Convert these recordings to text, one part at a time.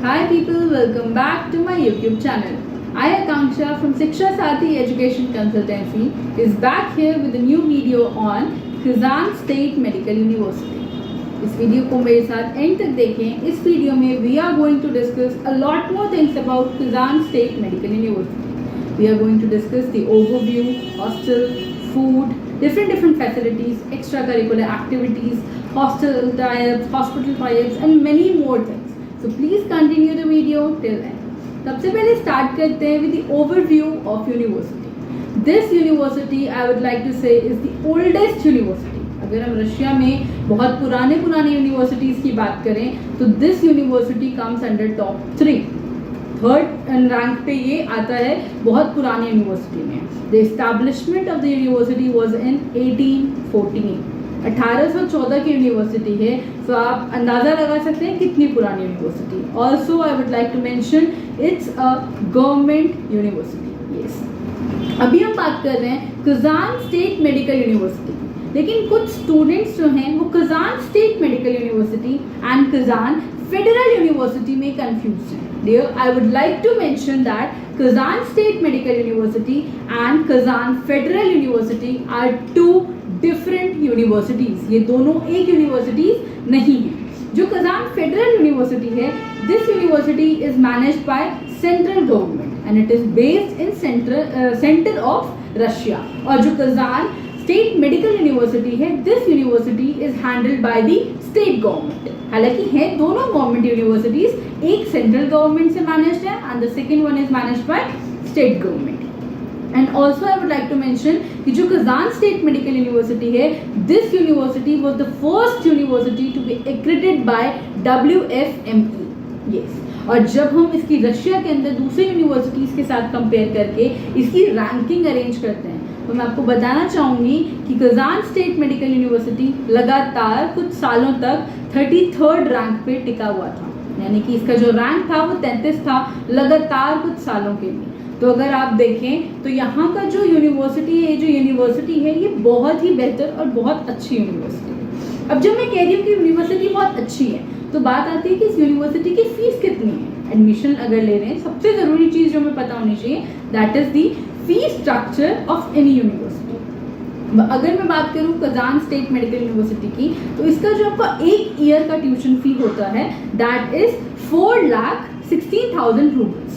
Hi people, welcome back to my YouTube channel. I, Akanksha from Shiksha Sathi Education Consultancy is back here with a new video on Kazan State Medical University. इस video को मेरे साथ and तक देखें. इस video में we are going to discuss a lot more things about Kazan State Medical University. We are going to discuss the overview, hostel, food, different facilities, extracurricular activities, hostel tie-ups, hospital tie-ups and many more things. So please continue the video till end. सबसे पहले start करते हैं with the overview of university. This university I would like to say is the oldest university. अगर हम Russia में बहुत पुराने universities की बात करें तो this university comes under top 3. Third rank पे ये आता है बहुत पुराने यूनिवर्सिटी में. The establishment of the university was in 1814. 1814 की यूनिवर्सिटी है. तो आप अंदाज़ा लगा सकते हैं कितनी पुरानी university. Also I would like to mention it's a government university. Yes, अभी हम बात कर रहे हैं कजान स्टेट मेडिकल यूनिवर्सिटी. लेकिन कुछ स्टूडेंट्स जो हैं वो Kazan state medical university and Kazan federal university में कंफ्यूज हैं. Dear, I would like to mention that Kazan State Medical University and Kazan Federal University are two different universities. ये दोनों एक यूनिवर्सिटीज नहीं है. जो कजान फेडरल यूनिवर्सिटी है, this university is managed by central government and it is based in center of Russia. और जो Kazan state medical university है, this university is handled by the state government. हालांकि है दोनों गवर्नमेंट यूनिवर्सिटीज, एक central government से managed है and the second one is managed by state government. And also I would like to mention कि जो Kazan state medical university है, this university was the first university to be accredited by WFME. Yes, और जब हम इसकी Russia के अंदर दूसरे यूनिवर्सिटीज़ के साथ कंपेयर करके इसकी रैंकिंग अरेंज करते हैं तो मैं आपको बताना चाहूँगी कि कजान स्टेट मेडिकल यूनिवर्सिटी लगातार कुछ सालों तक 33rd रैंक पे टिका हुआ था. यानी कि इसका जो रैंक था वो 33 था लगातार कुछ सालों के लिए. तो अगर आप देखें तो यहाँ का जो यूनिवर्सिटी है ये बहुत ही बेहतर और बहुत अच्छी यूनिवर्सिटी है. अब जब मैं कह रही हूँ कि यूनिवर्सिटी बहुत अच्छी है तो बात आती है कि इस यूनिवर्सिटी की फीस कितनी है. एडमिशन अगर ले रहे हैं, सबसे ज़रूरी चीज़ जो हमें पता होनी चाहिए that is the fees structure of any university. अगर मैं बात करूँ कजान स्टेट मेडिकल यूनिवर्सिटी की तो इसका जो आपका एक ईयर का ट्यूशन फी होता है दैट इज 4,16,000 रूपीज.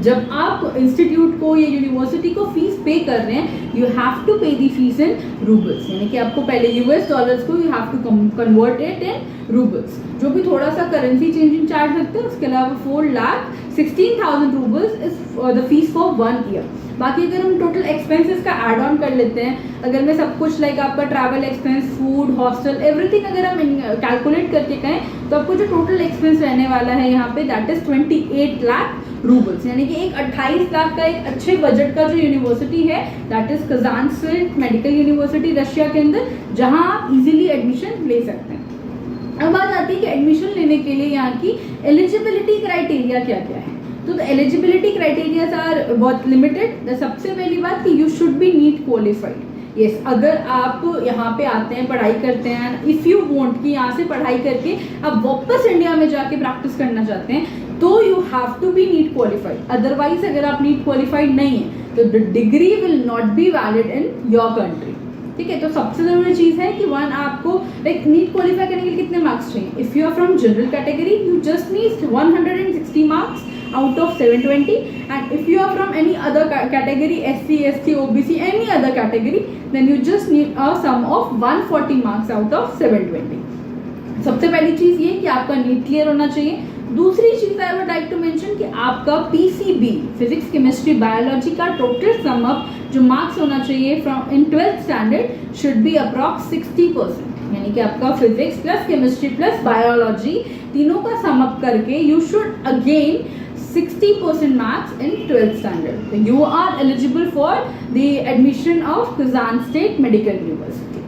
जब आप इंस्टीट्यूट को या यूनिवर्सिटी को फीस पे कर रहे हैं, यू हैव टू पे दी फीस इन रूबल्स. यानी कि आपको पहले US डॉलर्स को you have to convert it in roubles. जो भी थोड़ा सा करेंसी चेंजिंग चार्ज लगता है, उसके अलावा 4,16,000 roubles is the fees for 1 year. बाकी अगर हम टोटल एक्सपेंसेस का ऐड ऑन कर लेते हैं, अगर मैं सब कुछ लाइक आपका travel expense, food, hostel, everything अगर हम कैलकुलेट करके कहें तो आपको जो टोटल एक्सपेंस रहने वाला है यहाँ पे दैट इज 28 लाख रूबल्स. यानी कि एक 28 लाख का एक अच्छे बजट का जो यूनिवर्सिटी है that is Kazan state medical university Russia के अंदर, जहाँ आप इजीली एडमिशन ले सकते हैं. अब बात आती है कि एडमिशन लेने के लिए यहाँ की एलिजिबिलिटी क्राइटेरिया क्या क्या है. तो द एलिजिबिलिटी क्राइटेरियाज आर बहुत लिमिटेड. सबसे पहली बात कि you should be NEET qualified. Yes, अगर आप यहाँ पे आते हैं, पढ़ाई करते हैं, इफ़ यू वांट कि यहाँ से पढ़ाई करके आप वापस इंडिया में जाके प्रैक्टिस करना चाहते हैं तो you have to be NEET qualified. Otherwise अगर आप नीट क्वालिफाइड नहीं है तो the degree will not be valid in your country. ठीक है, तो सबसे ज़रूरी चीज़ है कि वन आपको लाइक नीट क्वालिफाई करने के लिए कितने मार्क्स चाहिए. If you are from general category you just need 160 marks out of 720, and if you are from any other category, SC, ST, OBC, any other category, then you just need a sum of 140 marks out of 720. सबसे पहली चीज़ ये कि आपका NEET clear होना चाहिए. दूसरी चीज़ I would like to mention कि आपका PCB फिजिक्स, केमिस्ट्री, बायोलॉजी का टोटल सम अप जो मार्क्स होना चाहिए from in 12th standard should be approx 60%. यानी कि आपका physics plus chemistry plus biology तीनों का सम अप करके you should again 60% marks in 12th standard. So you are eligible for the admission of Kazan State Medical University.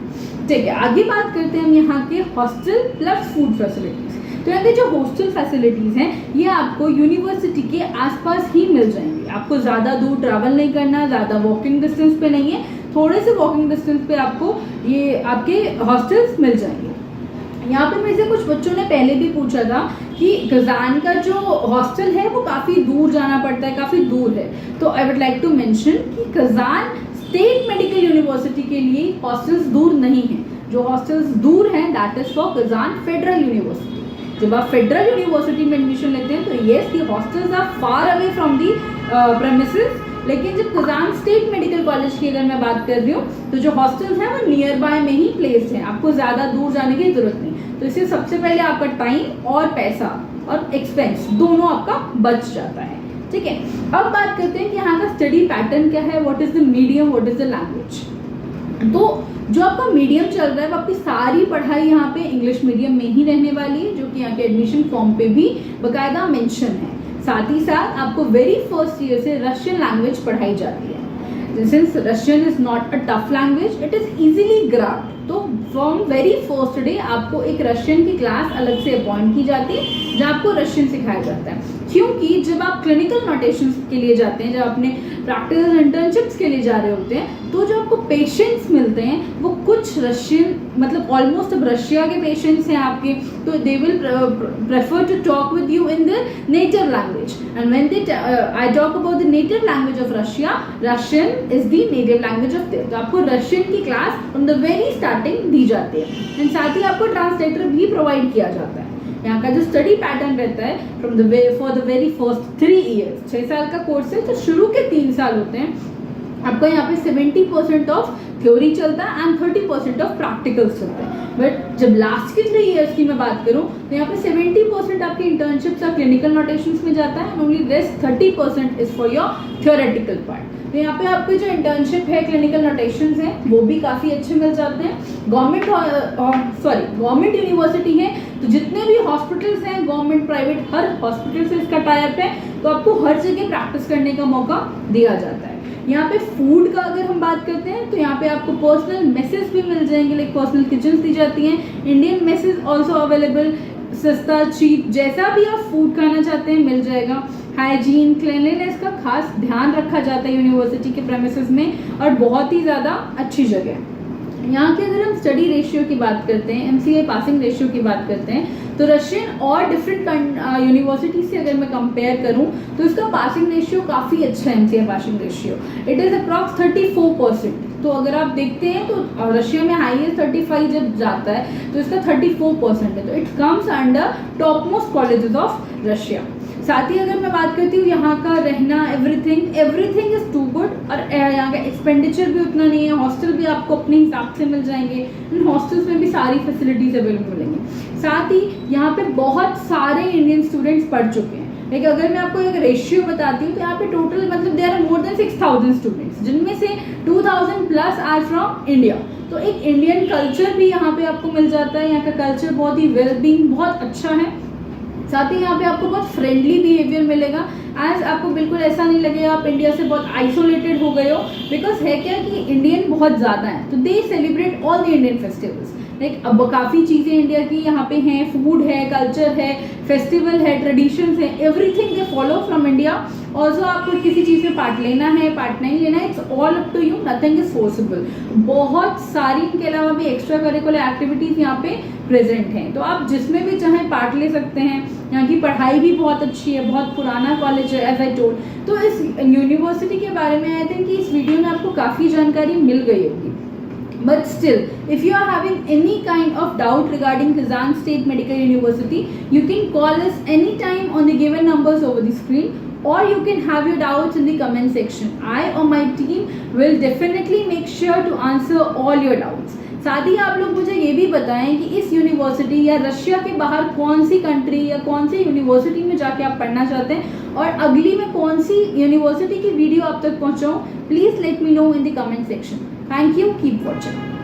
ठीक है, आगे बात करते हैं हम यहाँ के हॉस्टल प्लस फूड फैसिलिटीज. तो यहाँ के जो हॉस्टल फैसिलिटीज हैं ये आपको यूनिवर्सिटी के आसपास ही मिल जाएंगी. आपको ज़्यादा दूर ट्रैवल नहीं करना, ज़्यादा वॉकिंग डिस्टेंस पे नहीं है, थोड़े से वॉकिंग डिस्टेंस पे आपको ये आपके हॉस्टल्स मिल जाएंगे. यहाँ पे मेरे से कुछ बच्चों ने पहले भी पूछा था कि कजान का जो हॉस्टल है वो काफ़ी दूर जाना पड़ता है, काफ़ी दूर है। तो I would like to mention कि कजान स्टेट मेडिकल यूनिवर्सिटी के लिए हॉस्टल्स दूर नहीं हैं। जो हॉस्टल्स दूर हैं that is for Kazan federal university. जब आप फेडरल यूनिवर्सिटी में एडमिशन लेते हैं तो yes the hostels are far away from the premises, लेकिन जब कजान स्टेट मेडिकल कॉलेज की अगर मैं बात कर रही हूँ तो जो हॉस्टल्स हैं वो नियर बाय में ही प्लेस्ड हैं, आपको ज़्यादा दूर जाने की जरूरत नहीं। तो इससे सबसे पहले आपका टाइम और पैसा और एक्सपेंस दोनों आपका बच जाता है। ठीक है, अब बात करते हैं कि यहाँ का स्टडी पैटर्न क्या है, what is the medium, what is the language. तो जो आपका मीडियम चल रहा है वो आपकी सारी पढ़ाई यहाँ पे इंग्लिश मीडियम में ही रहने वाली है, जो कि यहाँ के एडमिशन फॉर्म पे भी बाकायदा मेंशन है। साथ ही साथ आपको वेरी फर्स्ट ईयर से रशियन लैंग्वेज पढ़ाई जाती है। Since Russian is not a tough language, it is easily grasped, तो फ्रॉम वेरी फर्स्ट डे आपको एक रशियन की क्लास अलग से अपॉइंट की जाती है जहाँ आपको रशियन सिखाया जाता है। क्योंकि जब आप क्लिनिकल नोटेशंस के लिए जाते हैं, जब अपने प्रैक्टिकल इंटर्नशिप्स के लिए जा रहे होते हैं, तो जो आपको पेशेंट्स मिलते हैं वो कुछ रशियन, मतलब ऑलमोस्ट अब रशिया के पेशेंट्स हैं आपके, तो they will prefer to talk with you in the native language. And when they I talk about the native language of Russia, Russian is the native language of there. तो आपको Russian की class from the very starting दी जाती है and साथ ही आपको translator भी provide किया जाता है। यहाँ का जो स्टडी पैटर्न रहता है from the for the very first 3 years, 6 साल का कोर्स है, तो शुरू के 3 साल होते हैं आपका यहाँ पे 70% ऑफ थ्योरी चलता है एंड 30% ऑफ प्रैक्टिकल्स चलते हैं। बट जब लास्ट के 3 ईयर्स की मैं बात करूँ तो यहाँ पे 70% आपकी इंटर्नशिप्स और क्लिनिकल नोटेशंस में जाता है and only rest 30% is for your theoretical part. तो यहाँ पे आपके जो इंटर्नशिप है, क्लिनिकल नोटेशंस हैं, वो भी काफ़ी अच्छे मिल जाते हैं। गवर्नमेंट यूनिवर्सिटी है तो जितने भी हॉस्पिटल्स हैं, गवर्नमेंट प्राइवेट हर हॉस्पिटल से इसका टाई अप है, तो आपको हर जगह प्रैक्टिस करने का मौका दिया जाता है। यहाँ पे फूड का अगर हम बात करते हैं तो यहाँ पे आपको पर्सनल मेसेज भी मिल जाएंगे, लाइक पर्सनल किचन दी जाती हैं। इंडियन मेसेज ऑल्सो अवेलेबल, सस्ता चीप जैसा भी आप फूड खाना चाहते हैं मिल जाएगा। हाइजीन क्लीनलीनेस का खास ध्यान रखा जाता है यूनिवर्सिटी के प्रेमिसेस में और बहुत ही ज़्यादा अच्छी जगह है। यहाँ के अगर हम स्टडी रेशियो की बात करते हैं, MCA पासिंग रेशियो की बात करते हैं, तो रशियन और डिफरेंट यूनिवर्सिटी से अगर मैं कंपेयर करूँ तो इसका पासिंग रेशियो काफ़ी अच्छा है। MCA passing ratio it is approx 34%। तो अगर आप देखते हैं तो रशिया में हाईएस्ट 35 जब जाता है तो इसका 34% है, तो it comes under top most colleges of Russia. साथ ही अगर मैं बात करती हूँ यहाँ का रहना, एवरीथिंग इज टू गुड, और यहाँ का एक्सपेंडिचर भी उतना नहीं है। हॉस्टल भी आपको अपने हिसाब से मिल जाएंगे, इन हॉस्टल्स में भी सारी फैसिलिटीज अवेलेबल मिलेंगी। साथ ही यहाँ पे बहुत सारे इंडियन स्टूडेंट्स पढ़ चुके हैं। लेकिन अगर मैं आपको एक रेशियो बताती हूँ तो यहाँ पे टोटल मतलब there are more than 6000 students, जिनमें से 2000 प्लस आर फ्रॉम इंडिया। तो एक इंडियन कल्चर भी यहाँ पे आपको मिल जाता है। यहाँ का कल्चर बहुत ही वेलबींग बहुत अच्छा है। साथ ही यहाँ पे आपको बहुत फ्रेंडली बिहेवियर मिलेगा, एज आपको बिल्कुल ऐसा नहीं लगेगा आप इंडिया से बहुत आइसोलेटेड हो गए हो। बिकॉज है क्या कि इंडियन बहुत ज़्यादा है, तो दे celebrate all the Indian festivals. Like अब काफ़ी चीज़ें इंडिया की यहाँ पे हैं, फूड है, कल्चर है, फेस्टिवल है, ट्रेडिशंस है, everything they follow from India. Also आपको किसी चीज़ में पार्ट लेना है, पार्ट नहीं लेना है, it's all up to you, nothing is forceable. बहुत सारी इनके अलावा भी एक्स्ट्रा करिकुलर एक्टिविटीज़ यहाँ पे प्रेजेंट हैं, तो आप जिसमें भी चाहें पार्ट ले सकते हैं। यहाँ की पढ़ाई भी बहुत अच्छी है, बहुत पुराना कॉलेज है एज आई टोल्ड। तो इस यूनिवर्सिटी के बारे में आई थिंक कि इस वीडियो में आपको काफ़ी जानकारी मिल गई होगी। But still, if you are having any kind of doubt regarding Kazan State Medical University, you can call us anytime on the given numbers over the screen, or you can have your doubts in the comment section. I or my team will definitely make sure to answer all your doubts. साथ ही आप लोग मुझे ये भी बताएं कि इस university या रशिया के बाहर कौन सी कंट्री या कौन सी यूनिवर्सिटी में जाके आप पढ़ना चाहते हैं, और अगली में कौन सी यूनिवर्सिटी की वीडियो आप तक पहुंचाऊं। Please let me know in the comment section. Thank you, keep watching.